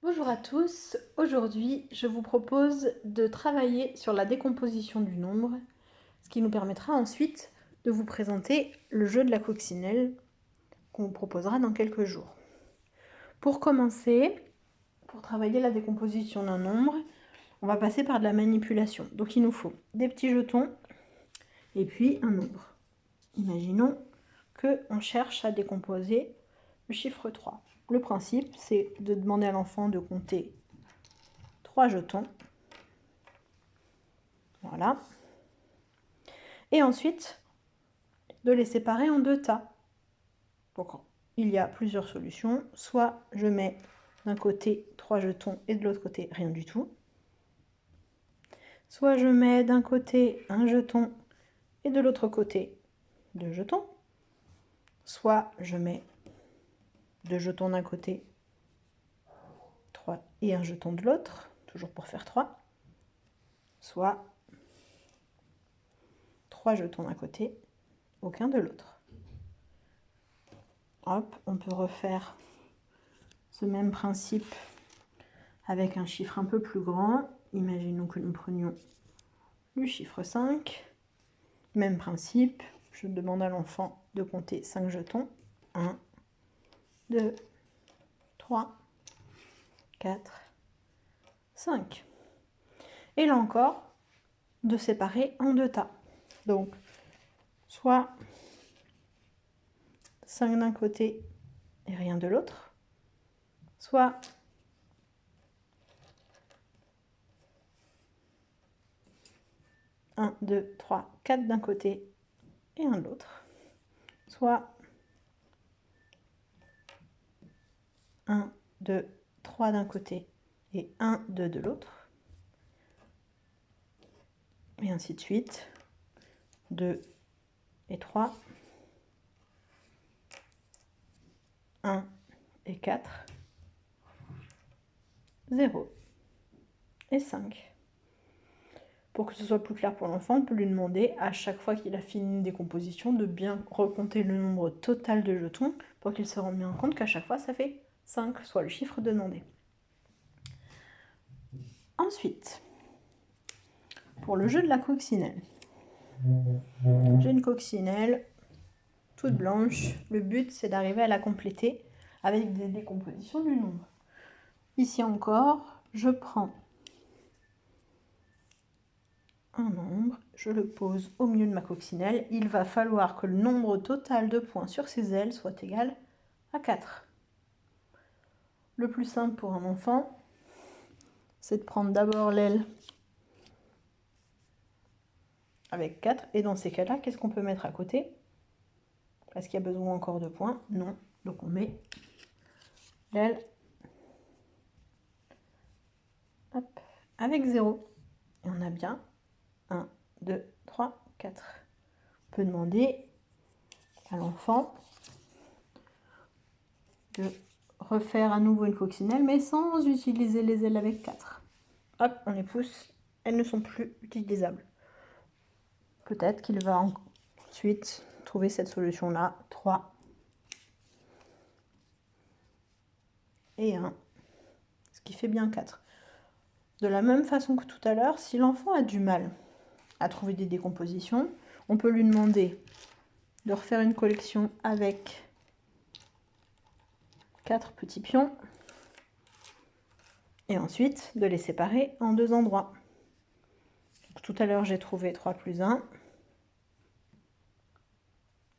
Bonjour à tous, aujourd'hui je vous propose de travailler sur la décomposition du nombre, ce qui nous permettra ensuite de vous présenter le jeu de la coccinelle qu'on vous proposera dans quelques jours. Pour commencer, pour travailler la décomposition d'un nombre, on va passer par de la manipulation. Donc il nous faut des petits jetons et puis un nombre. Imaginons qu'on cherche à décomposer le chiffre 3. Le principe, c'est de demander à l'enfant de compter 3 jetons. Voilà. Et ensuite, de les séparer en 2 tas. Donc, il y a plusieurs solutions. Soit je mets d'un côté 3 jetons et de l'autre côté rien du tout. Soit je mets d'un côté un jeton et de l'autre côté 2 jetons. Soit je mets 2 jetons d'un côté, 3 et un jeton de l'autre, toujours pour faire 3. Soit 3 jetons d'un côté, aucun de l'autre. Hop, on peut refaire ce même principe avec un chiffre un peu plus grand. Imaginons que nous prenions le chiffre 5. Même principe, je demande à l'enfant de compter 5 jetons. 1, 2, 3, 4, 5. Et là encore, de séparer en 2 tas. Donc, soit 5 d'un côté et rien de l'autre, soit 1, 2, 3, 4 d'un côté et un de l'autre, soit 1, 2, 3 d'un côté et 1, 2 de l'autre, et ainsi de suite, 2 et 3, 1 et 4, 0 et 5. Pour que ce soit plus clair pour l'enfant, on peut lui demander à chaque fois qu'il a fini une décomposition de bien recompter le nombre total de jetons pour qu'il se rende bien compte qu'à chaque fois ça fait 5, soit le chiffre demandé. Ensuite, pour le jeu de la coccinelle, j'ai une coccinelle toute blanche. Le but, c'est d'arriver à la compléter avec des décompositions du nombre. Ici encore, je prends un nombre, je le pose au milieu de ma coccinelle. Il va falloir que le nombre total de points sur ses ailes soit égal à 4. Le plus simple pour un enfant, c'est de prendre d'abord l'aile avec 4. Et dans ces cas-là, qu'est-ce qu'on peut mettre à côté? Est-ce qu'il y a besoin encore de points? Non. Donc on met l'aile avec 0. Et on a bien 1, 2, 3, 4. On peut demander à l'enfant de refaire à nouveau une coccinelle, mais sans utiliser les ailes avec 4. Hop, on les pousse, elles ne sont plus utilisables. Peut-être qu'il va ensuite trouver cette solution-là, 3 et 1, ce qui fait bien 4. De la même façon que tout à l'heure, si l'enfant a du mal à trouver des décompositions, on peut lui demander de refaire une collection avec 4 petits pions et ensuite de les séparer en 2 endroits. Donc, tout à l'heure, j'ai trouvé 3 plus 1.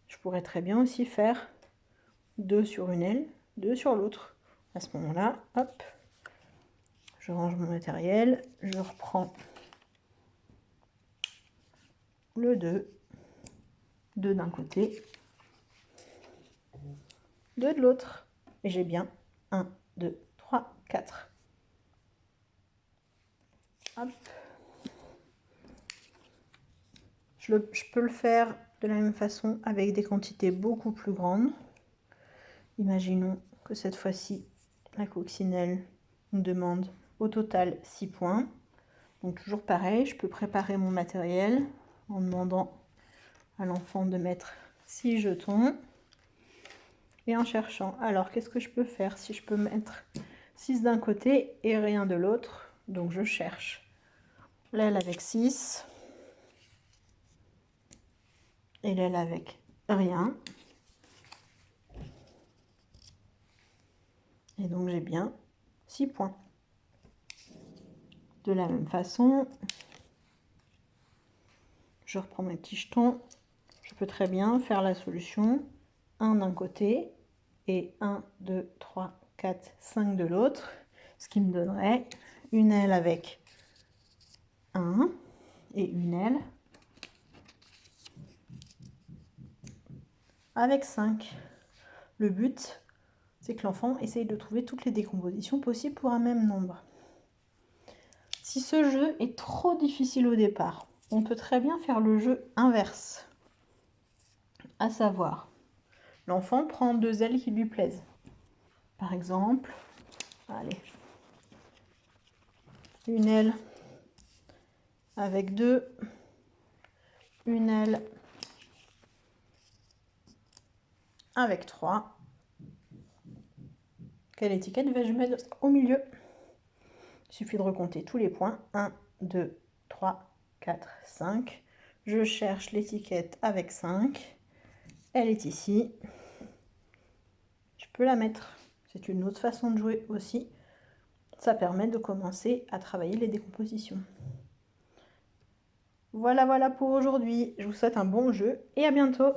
Je pourrais très bien aussi faire 2 sur une aile, 2 sur l'autre. À ce moment-là, hop, je range mon matériel, je reprends le 2, 2 d'un côté, 2 de l'autre, et j'ai bien 1, 2, 3, 4. Hop. Je peux le faire de la même façon avec des quantités beaucoup plus grandes. Imaginons que cette fois-ci, la coccinelle nous demande au total 6 points. Donc toujours pareil, je peux préparer mon matériel en demandant à l'enfant de mettre 6 jetons. Et en cherchant, alors qu'est-ce que je peux faire? Si je peux mettre 6 d'un côté et rien de l'autre. Donc je cherche l'aile avec 6 et l'aile avec rien. Et donc j'ai bien 6 points. De la même façon, je reprends mes petits jetons. Je peux très bien faire la solution 1 d'un côté et 1, 2, 3, 4, 5 de l'autre, ce qui me donnerait une aile avec 1 et une aile avec 5. Le but, c'est que l'enfant essaye de trouver toutes les décompositions possibles pour un même nombre. Si ce jeu est trop difficile au départ, on peut très bien faire le jeu inverse, à savoir, l'enfant prend 2 ailes qui lui plaisent. Par exemple, allez, une aile avec 2, une aile avec 3. Quelle étiquette vais-je mettre au milieu? Il suffit de recompter tous les points. 1, 2, 3, 4, 5. Je cherche l'étiquette avec 5. Elle est ici. Je peux la mettre. C'est une autre façon de jouer aussi. Ça permet de commencer à travailler les décompositions. Voilà pour aujourd'hui. Je vous souhaite un bon jeu et à bientôt.